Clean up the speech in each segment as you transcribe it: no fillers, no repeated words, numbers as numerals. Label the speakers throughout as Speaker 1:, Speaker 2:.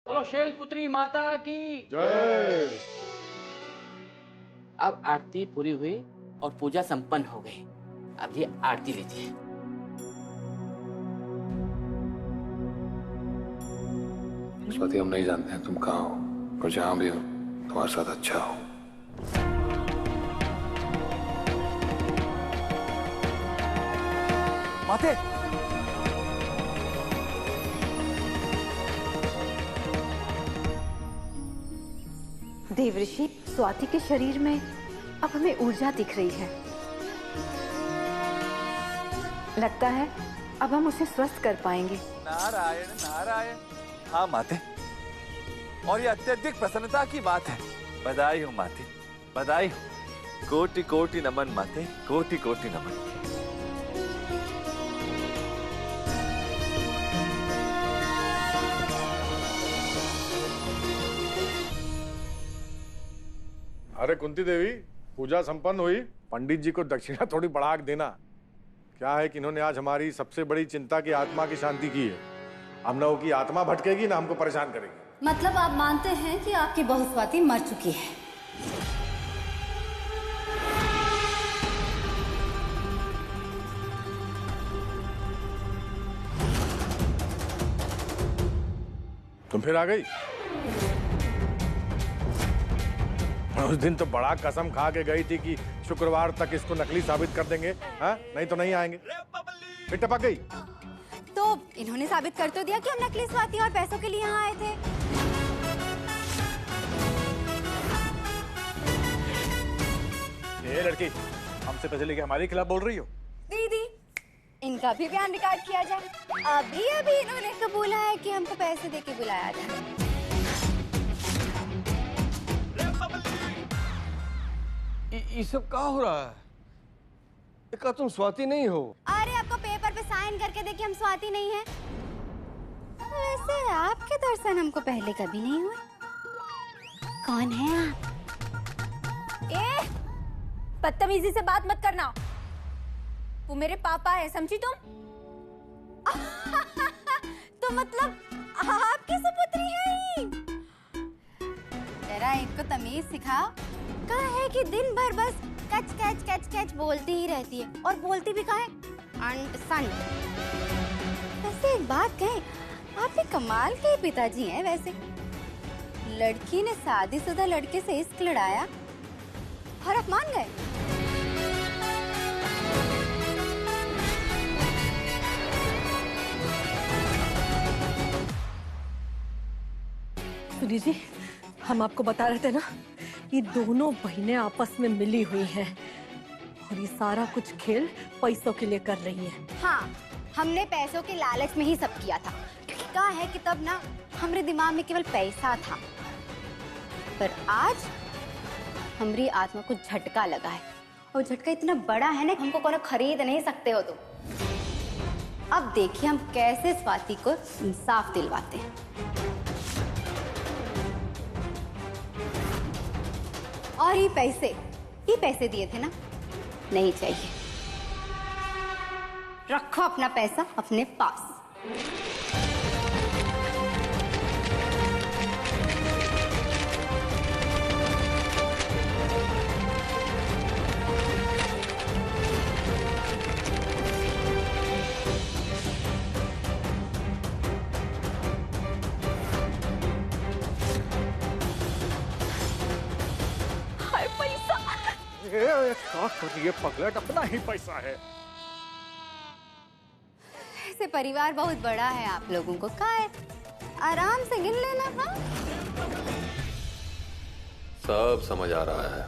Speaker 1: बोलो शैलपुत्री माता की
Speaker 2: जय।
Speaker 1: अब आरती पूरी हुई और पूजा संपन्न हो गई। अब ये आरती लीजिए।
Speaker 2: स्वाति, हम नहीं जानते हैं तुम कहाँ हो, और जहाँ भी हो तुम्हारे साथ अच्छा हो।
Speaker 3: माते,
Speaker 4: देवऋषि, स्वाति के शरीर में अब हमें ऊर्जा दिख रही है। लगता है अब हम उसे स्वस्थ कर पाएंगे।
Speaker 3: नारायण नारायण। हाँ माते, और ये अत्यधिक प्रसन्नता की बात है। बधाई हो माते, बधाई हो। कोटि कोटि नमन माते, कोटि कोटि नमन।
Speaker 2: अरे कुंती देवी, पूजा संपन्न हुई। पंडित जी को दक्षिणा थोड़ी बढ़ा के देना। क्या है कि इन्होंने आज हमारी सबसे बड़ी चिंता की आत्मा की शांति की है। अब न वो की आत्मा भटकेगी ना हमको परेशान करेगी।
Speaker 5: मतलब आप मानते हैं कि आपकी बहू स्वाति मर चुकी है?
Speaker 2: तुम फिर आ गई। उस दिन तो बड़ा कसम खा के गई थी कि शुक्रवार तक इसको नकली साबित कर देंगे। हाँ, नहीं तो नहीं आएंगे। फिर टपक गई।
Speaker 5: तो इन्होंने साबित कर तो दिया कि हम नकली स्वाति और पैसों के लिए यहाँ आए थे।
Speaker 3: ये लड़की हमसे पैसे लेके हमारे खिलाफ बोल रही हो?
Speaker 5: दीदी, इनका भी बयान रिकॉर्ड किया जाए। अभी अभी इन्होंने कबूला है कि हमको पैसे देके बुलाया था।
Speaker 6: ये सब क्या हो रहा है? क्या तुम स्वाति नहीं हो?
Speaker 5: अरे आपको पेपर पे साइन करके देखिए हम स्वाति नहीं है। वैसे आपके दर्शन हमको पहले कभी नहीं हुए। कौन है आप? ए, बदतमीजी से बात मत करना। वो मेरे पापा है, समझी तुम? तो मतलब आपकी सुपुत्री है ही। जरा इनको तमीज सिखाओ। कहा है कि दिन भर बस कच कच कच कच बोलती ही रहती है, और बोलती भी कहा है अंट सन। वैसे एक बात कहें, आप भी कमाल के पिताजी हैं। वैसे लड़की ने शादीशुदा लड़के से इश्क लड़ाया और आप मान गए।
Speaker 7: सुनी जी, हम आपको बता रहे थे ना, ये दोनों बहनें आपस में मिली हुई हैं और ये सारा कुछ खेल पैसों के लिए कर रही हैं।
Speaker 5: हाँ, हमने पैसों के लालच में ही सब किया था, क्योंकि कहा है कि तब ना हमारे दिमाग में केवल पैसा था। पर आज हमारी आत्मा को झटका लगा है, और झटका इतना बड़ा है ना, हमको कोनो खरीद नहीं सकते हो तुम। अब देखिए हम कैसे स्वाति को इंसाफ दिलवाते हैं। और ये पैसे दिए थे ना, नहीं चाहिए। रखो अपना पैसा अपने पास।
Speaker 3: क्या कर रही है पगलट? अपना ही पैसा है।
Speaker 5: ऐसे परिवार बहुत बड़ा है आप लोगों को, का है आराम से गिन लेना। हाँ,
Speaker 2: सब समझ आ रहा है।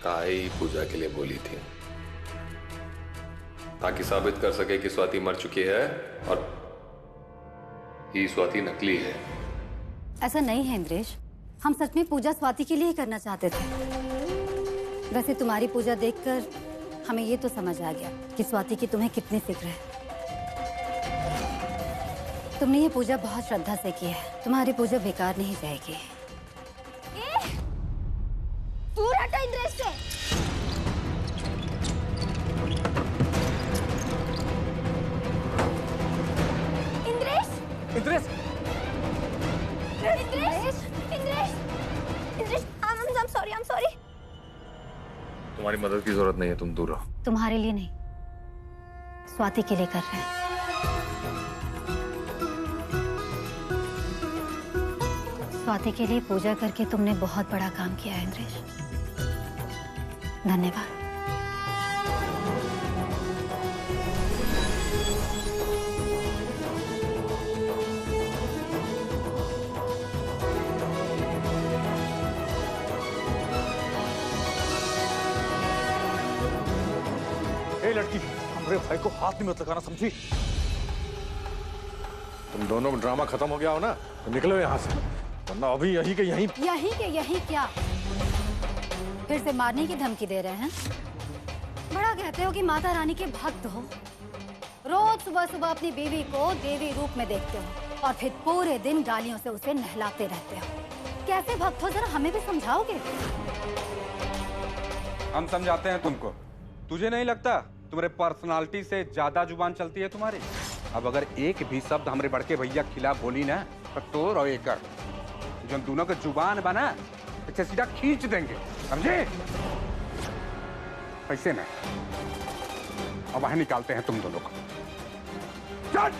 Speaker 2: काई पूजा के लिए बोली थी ताकि साबित कर सके कि स्वाति मर चुकी है और ये स्वाति नकली है।
Speaker 5: ऐसा नहीं है इंद्रेश, हम सच में पूजा स्वाति के लिए ही करना चाहते थे। वैसे तुम्हारी पूजा देखकर हमें ये तो समझ आ गया कि स्वाति की तुम्हें कितनी फिक्र है। तुमने ये पूजा बहुत श्रद्धा से की है, तुम्हारी पूजा बेकार नहीं जाएगी। दूर हटो इंद्रेश से। Indresh,
Speaker 6: Indresh,
Speaker 5: Indresh, Indresh, Indresh, I'm sorry।
Speaker 2: तुम्हारी मदद की जरूरत नहीं है, तुम दूर रहो।
Speaker 5: तुम्हारे लिए नहीं, स्वाति के लिए कर रहे हैं। स्वाति के लिए पूजा करके तुमने बहुत बड़ा काम किया है इंद्रेश, धन्यवाद।
Speaker 6: ए लड़की, हमारे भाई को हाथ नहीं मत लगाना, समझी?
Speaker 2: तुम दोनों में ड्रामा खत्म हो गया हो ना, तो निकलो यहाँ से, वरना अभी यहीं के
Speaker 5: यहीं क्या फिर से मारने की धमकी दे रहे हैं? बड़ा कहते हो कि माता रानी के भक्त हो, रोज सुबह सुबह अपनी बीवी को देवी रूप में देखते हो और फिर पूरे दिन गालियों से उसे नहलाते रहते हो। कैसे भक्त हो, जरा हमें भी समझाओगे?
Speaker 8: हम समझाते हैं तुमको। तुझे नहीं लगता तुम्हारे पर्सनालिटी से ज्यादा जुबान चलती है तुम्हारी? अब अगर एक भी शब्द हमारे बड़के भैया के खिलाफ बोली ना तो तोड़ और एक जो दोनों के जुबान बना इसे सीधा खींच देंगे, समझे? पैसे में अब वहां निकालते हैं तुम दोनों को। चल!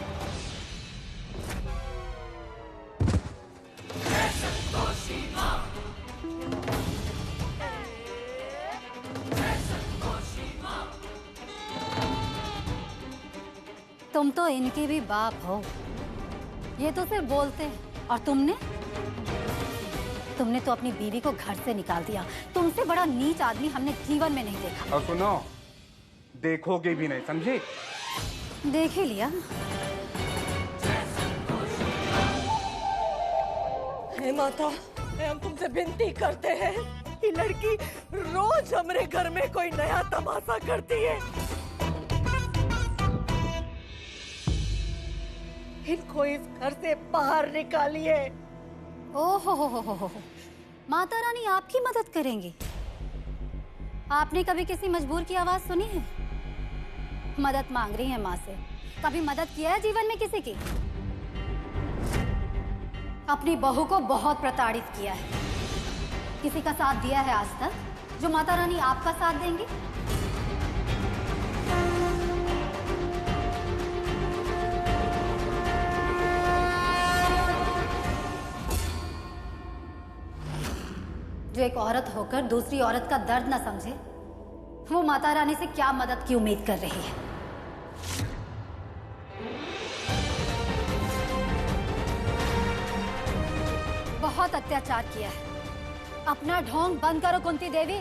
Speaker 5: तुम तो इनके भी बाप हो, ये तो सिर्फ बोलते हैं। और तुमने तो अपनी बीवी को घर से निकाल दिया। तुमसे बड़ा नीच आदमी हमने जीवन में नहीं देखा।
Speaker 8: और सुनो, देखोगे भी नहीं, समझे?
Speaker 5: देख ही लिया।
Speaker 7: हे माता, हम तुमसे विनती करते हैं, ये लड़की रोज हमारे घर में कोई नया तमाशा करती है। इनको इस घर से बाहर निकालिए।
Speaker 5: ओहो, माता रानी आपकी मदद करेंगी? आपने कभी किसी मजबूर की आवाज सुनी है? मदद मांग रही है माँ से। कभी मदद किया है जीवन में किसी की? अपनी बहू को बहुत प्रताड़ित किया है। किसी का साथ दिया है आज तक जो माता रानी आपका साथ देंगी? जो एक औरत होकर दूसरी औरत का दर्द न समझे, वो माता रानी से क्या मदद की उम्मीद कर रही है? बहुत अत्याचार किया है। अपना ढोंग बंद करो कुंती देवी।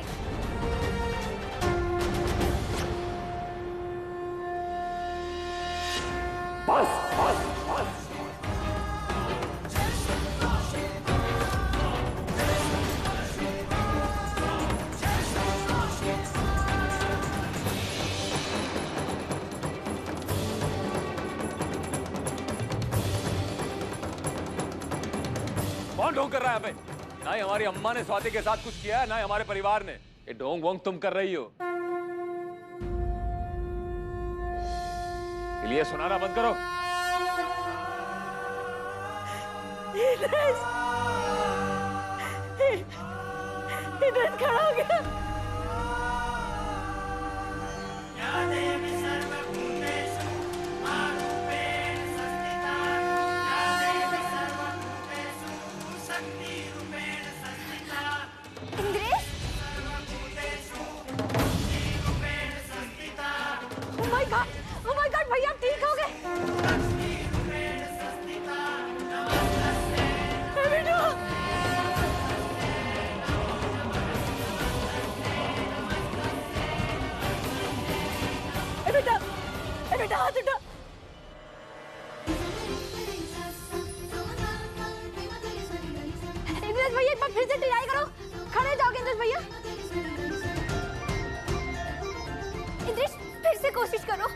Speaker 3: कौन ढोंग कर रहा है हमें? ना ही हमारी अम्मा ने स्वाति के साथ कुछ किया है, ना ही हमारे परिवार ने। ये ढोंग वोंग तुम कर रही हो। इसलिए सुनाना बंद करो।
Speaker 7: इधर खड़ा हो गया। Oh my God, भैया ठीक हो गए? बेटा हाथ उठा। इंद्रेश भैया एक बार फिर से ट्राई करो। खड़े जाओगे इंद्रेश भैया।
Speaker 5: कोशिश करो।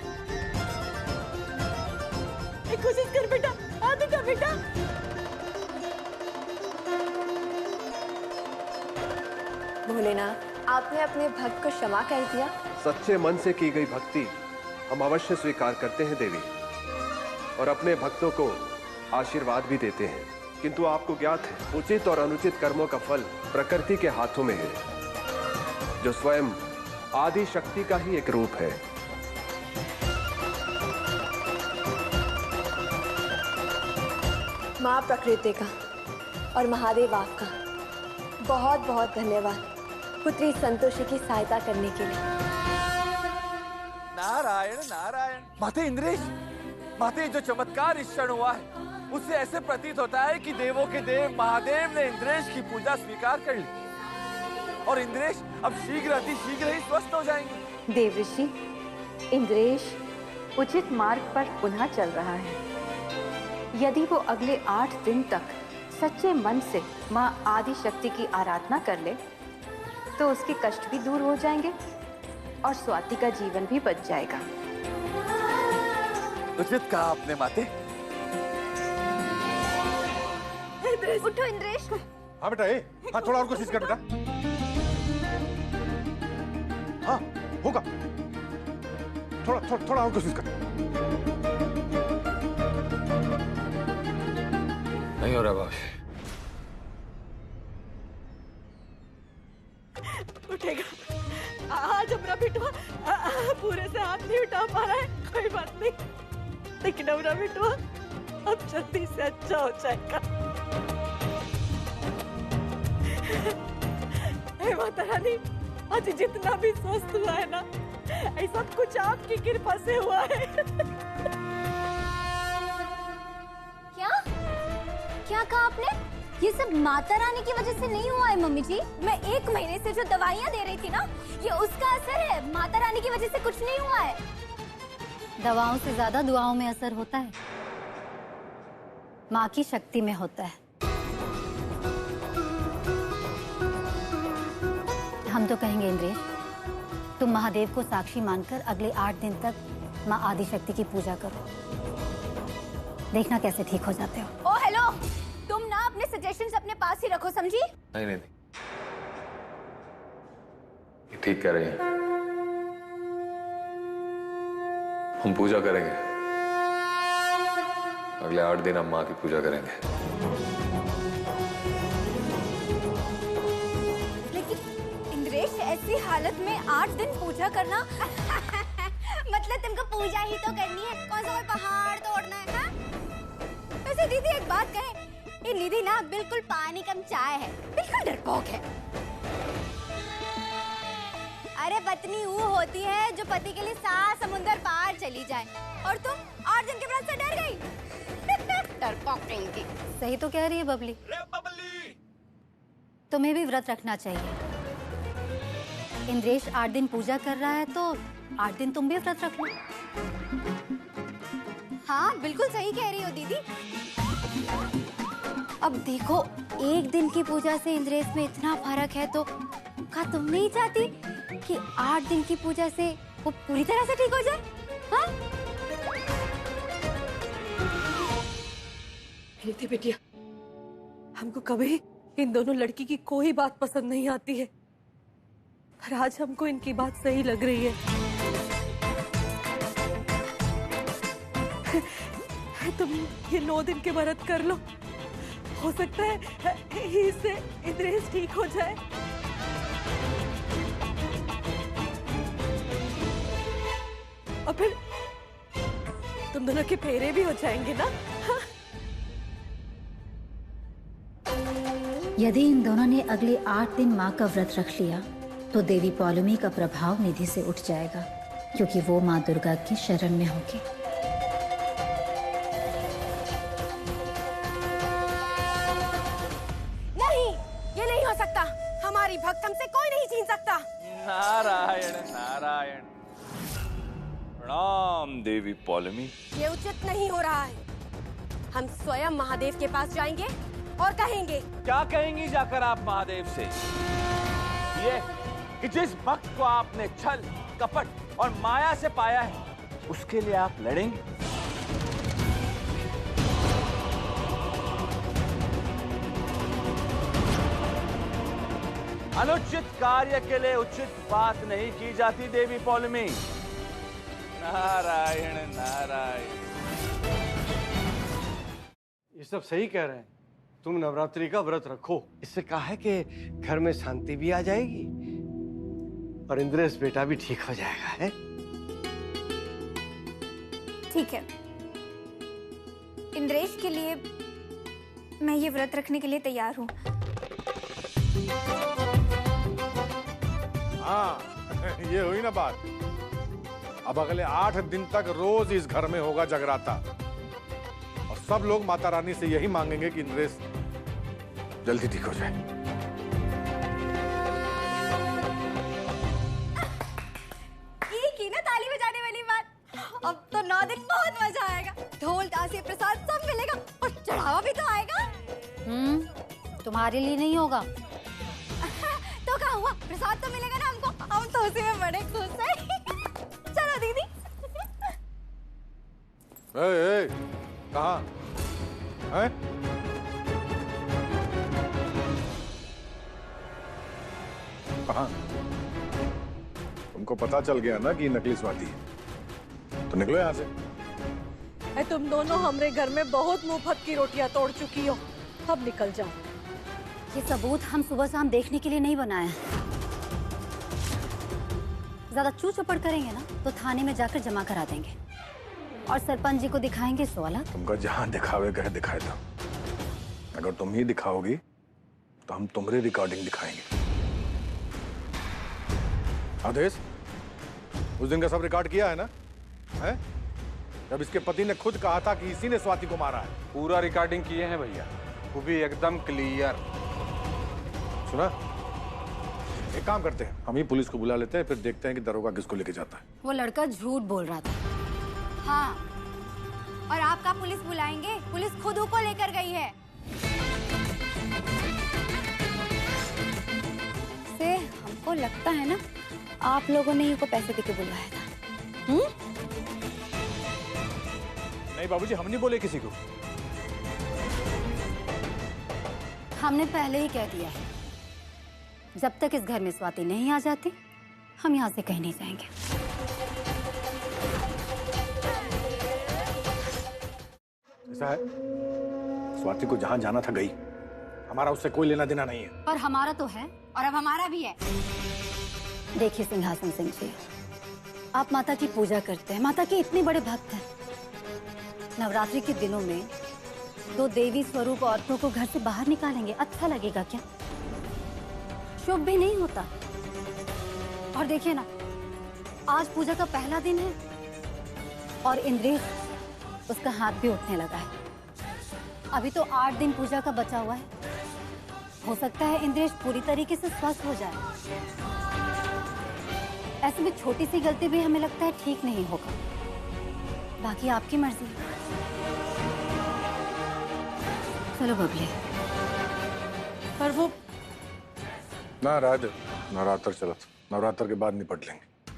Speaker 7: एक कोशिश कर बेटा, आदित्य बेटा। भोलेनाथ, आपने अपने भक्त को क्षमा कह दिया।
Speaker 9: सच्चे मन से की गई भक्ति हम अवश्य स्वीकार करते हैं देवी, और अपने भक्तों को आशीर्वाद भी देते हैं। किंतु आपको ज्ञात है, उचित और अनुचित कर्मों का फल प्रकृति के हाथों में है, जो स्वयं आदि शक्ति का ही एक रूप है।
Speaker 7: माँ प्रकृति का और महादेव आपका बहुत बहुत धन्यवाद पुत्री संतोषी की सहायता करने के लिए।
Speaker 3: नारायण नारायण। माते इंद्रेश, माते जो चमत्कार इस क्षण हुआ है उससे ऐसे प्रतीत होता है कि देवों के देव महादेव ने इंद्रेश की पूजा स्वीकार कर ली और इंद्रेश अब शीघ्र अति शीघ्र ही स्वस्थ हो जाएंगे।
Speaker 4: देवऋषि, इंद्रेश उचित मार्ग पर पुनः चल रहा है। यदि वो अगले 8 दिन तक सच्चे मन से माँ आदि शक्ति की आराधना कर ले तो उसके कष्ट भी दूर हो जाएंगे और स्वाति का जीवन भी बच जाएगा।
Speaker 3: उचित कहा आपने माते।
Speaker 5: इंद्रेश, उठो इंद्रेश।
Speaker 2: हाँ बेटा, हाँ थोड़ा और कोशिश कर बेटा। हाँ होगा, थोड़ा और कोशिश कर।
Speaker 3: नहीं हो रहा बाबा।
Speaker 7: उठेगा आज हमारा बेटवा पूरे से हाथ नहीं उठा पा रहा है। कोई बात नहीं, लेकिन हमारा बेटवा अब जल्दी से अच्छा हो जाएगा। हे माता रानी, आज जितना भी स्वस्थ हुआ है ना, ऐसा कुछ आपकी कृपा से हुआ है।
Speaker 5: क्या कहा आपने? ये सब माता रानी की वजह से नहीं हुआ है मम्मी जी। मैं 1 महीने से जो दवाइयाँ दे रही थी ना, ये उसका असर है। माता रानी की वजह से कुछ नहीं हुआ है। दवाओं से ज्यादा दुआओं में असर होता है, माँ की शक्ति में होता है। हम तो कहेंगे इंद्रेश, तुम महादेव को साक्षी मानकर अगले 8 दिन तक माँ आदि शक्ति की पूजा करो। देखना कैसे ठीक हो जाते हो। ओ हेलो, तुम ना अपने सजेशंस अपने पास ही रखो, समझी?
Speaker 3: नहीं नहीं, ये ठीक कह रही है। हम पूजा करेंगे, अगले 8 दिन हम माँ की पूजा करेंगे।
Speaker 5: लेकिन इंद्रेश, ऐसी हालत में 8 दिन पूजा करना मतलब तुमको पूजा ही तो करनी है, कौन सा कोई पहाड़ तोड़ना है? हाँ? वैसे दीदी एक बात कहे, ये निधि ना बिल्कुल पानी कम चाय है, बिल्कुल डरपोक है। अरे पत्नी वो होती है जो पति के लिए 7 समुंदर पार चली जाए, और तुम 8 दिन के व्रत से डर गई। डरपोक की। सही तो कह रही है बबली। तुम्हें भी व्रत रखना चाहिए। इंद्रेश 8 दिन पूजा कर रहा है तो 8 दिन तुम भी व्रत रख लो। हाँ बिल्कुल सही कह रही हो दीदी। अब देखो, 1 दिन की पूजा से इंद्रेश में इतना फर्क है, तो क्या तुम नहीं चाहती कि 8 दिन की पूजा से वो पूरी तरह से ठीक हो जाए? हाँ?
Speaker 7: प्रीति बेटिया, हमको कभी इन दोनों लड़की की कोई बात पसंद नहीं आती है, पर आज हमको इनकी बात सही लग रही है। तुम ये 9 दिन के व्रत कर लो, हो सकता है इससे इंद्रेश ठीक हो जाए। और फिर तुम दोनों के फेरे भी हो जाएंगे ना। हाँ?
Speaker 10: यदि इन दोनों ने अगले 8 दिन माँ का व्रत रख लिया तो देवी पौलमी का प्रभाव निधि से उठ जाएगा, क्योंकि वो माँ दुर्गा की शरण में होगी।
Speaker 7: हमारी भक्त हमसे कोई नहीं छीन सकता।
Speaker 3: नारायण नारायण। प्रणाम देवी पौलमी।
Speaker 7: ये उचित नहीं हो रहा है। हम स्वयं महादेव के पास जाएंगे और कहेंगे।
Speaker 3: क्या कहेंगी जाकर आप महादेव से? कि जिस भक्त को आपने छल, कपट और माया से पाया है, उसके लिए आप लड़ेंगे? अनुचित कार्य के लिए उचित बात नहीं की जाती देवी पौलमी। नारायण नारायण।
Speaker 6: ये सब सही कह रहे हैं। तुम नवरात्रि का व्रत रखो, इससे कहा है कि घर में शांति भी आ जाएगी और इंद्रेश बेटा भी ठीक हो जाएगा। है
Speaker 11: ठीक है, इंद्रेश के लिए मैं ये व्रत रखने के लिए तैयार हूँ।
Speaker 2: हाँ, ये हुई ना बात। अब अगले 8 दिन तक रोज इस घर में होगा जगराता और सब लोग माता रानी से यही मांगेंगे कि इंद्रेश जल्दी ठीक हो जाए।
Speaker 11: ये की ना ताली बजाने वाली बात। अब तो 9 दिन बहुत मजा आएगा। ढोल ताशे प्रसाद सब मिलेगा और चढ़ावा भी तो आएगा।
Speaker 5: तुम्हारे लिए नहीं होगा।
Speaker 11: तो क्या हुआ, प्रसाद तो मिलेगा ना हमको। हम तो उसी में बड़े खुश हैं। चलो दीदी।
Speaker 2: ए, कहाँ है? कहाँ? तुमको पता चल गया ना कि नकली स्वाति है, तो निकलो यहाँ से।
Speaker 7: तुम दोनों हमरे घर में बहुत मुफ्त की रोटियां तोड़ चुकी हो, अब निकल जाओ।
Speaker 5: ये सबूत हम सुबह शाम देखने के लिए नहीं बनाए हैं। ज्यादा चू चपड़ करेंगे ना तो थाने में जाकर जमा करा देंगे और सरपंच जी को दिखाएंगे 16।
Speaker 2: तुमका जहाँ दिखावे कहे दिखाए दो। अगर तुम ही दिखाओगी तो हम तुम्हारी रिकॉर्डिंग दिखाएंगे। आदेश, उस दिन का सब रिकॉर्ड किया है ना? है? जब इसके पति ने खुद कहा था कि इसी ने स्वाति को मारा है।
Speaker 8: पूरा रिकॉर्डिंग किए हैं भैया, वो भी एकदम क्लियर।
Speaker 2: सुना? एक काम करते हैं, हम ही पुलिस को बुला लेते हैं, फिर देखते हैं कि दरोगा किसको लेके जाता है।
Speaker 5: वो लड़का झूठ बोल रहा था।
Speaker 11: हाँ, और आपका पुलिस बुलाएंगे? पुलिस खुद को लेकर गई है।
Speaker 5: से हमको लगता है ना आप लोगों ने इनको पैसे देके बुलवाया था।
Speaker 2: नहीं बाबूजी, हम नहीं बोले किसी को।
Speaker 5: हमने पहले ही कह दिया है, जब तक इस घर में स्वाति नहीं आ जाती हम यहाँ से कहीं नहीं जाएंगे।
Speaker 2: ऐसा है, स्वाति को जहाँ जाना था गई, हमारा उससे कोई लेना देना नहीं है।
Speaker 5: पर हमारा तो है
Speaker 11: और अब हमारा भी है।
Speaker 5: देखिए सिंहासन सिंह जी, आप माता की पूजा करते हैं, माता के इतने बड़े भक्त हैं। नवरात्रि के दिनों में 2 देवी स्वरूप औरतों को घर से बाहर निकालेंगे, अच्छा लगेगा क्या? शुभ भी नहीं होता। और देखिए ना, आज पूजा का पहला दिन है और इंद्रेश, उसका हाथ भी उठने लगा है। अभी तो 8 दिन पूजा का बचा हुआ है। हो सकता है इंद्रेश पूरी तरीके से स्वस्थ हो जाए। ऐसे में छोटी सी गलती भी हमें लगता है ठीक नहीं होगा। बाकी आपकी मर्जी है। चलो बबली।
Speaker 7: पर वो
Speaker 2: ना राज, नवरात्र चलो, नवरात्र के बाद निपट लेंगे।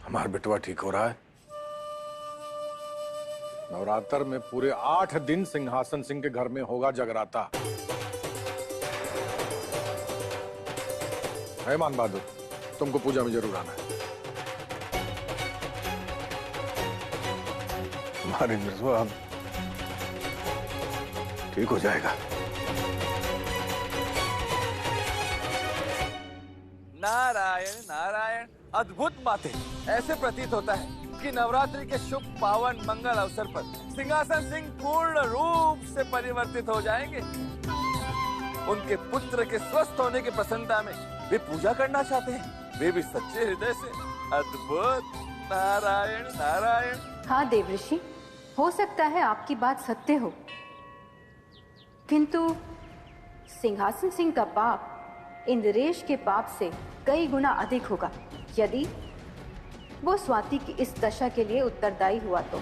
Speaker 2: हमारा बेटवा ठीक हो रहा है। नवरात्र में पूरे 8 दिन सिंहासन सिंह के घर में होगा जगराता। है मान बहादुर, तुमको पूजा में जरूर आना है। तुम्हारी मिर्जुआ अब ठीक हो जाएगा।
Speaker 3: नारायण नारायण। अद्भुत माते, ऐसे प्रतीत होता है कि नवरात्रि के शुभ पावन मंगल अवसर पर सिंहासन सिंह पूर्ण रूप से परिवर्तित हो जाएंगे। उनके पुत्र के स्वस्थ होने की प्रसन्नता में वे पूजा करना चाहते हैं, वे भी सच्चे हृदय से। अद्भुत। नारायण नारायण।
Speaker 4: हाँ देवऋषि, हो सकता है आपकी बात सत्य हो, किंतु सिंहासन सिंह का पाप इंद्रेश के पाप से कई गुना अधिक होगा यदि वो स्वाति की इस दशा के लिए उत्तरदायी हुआ तो।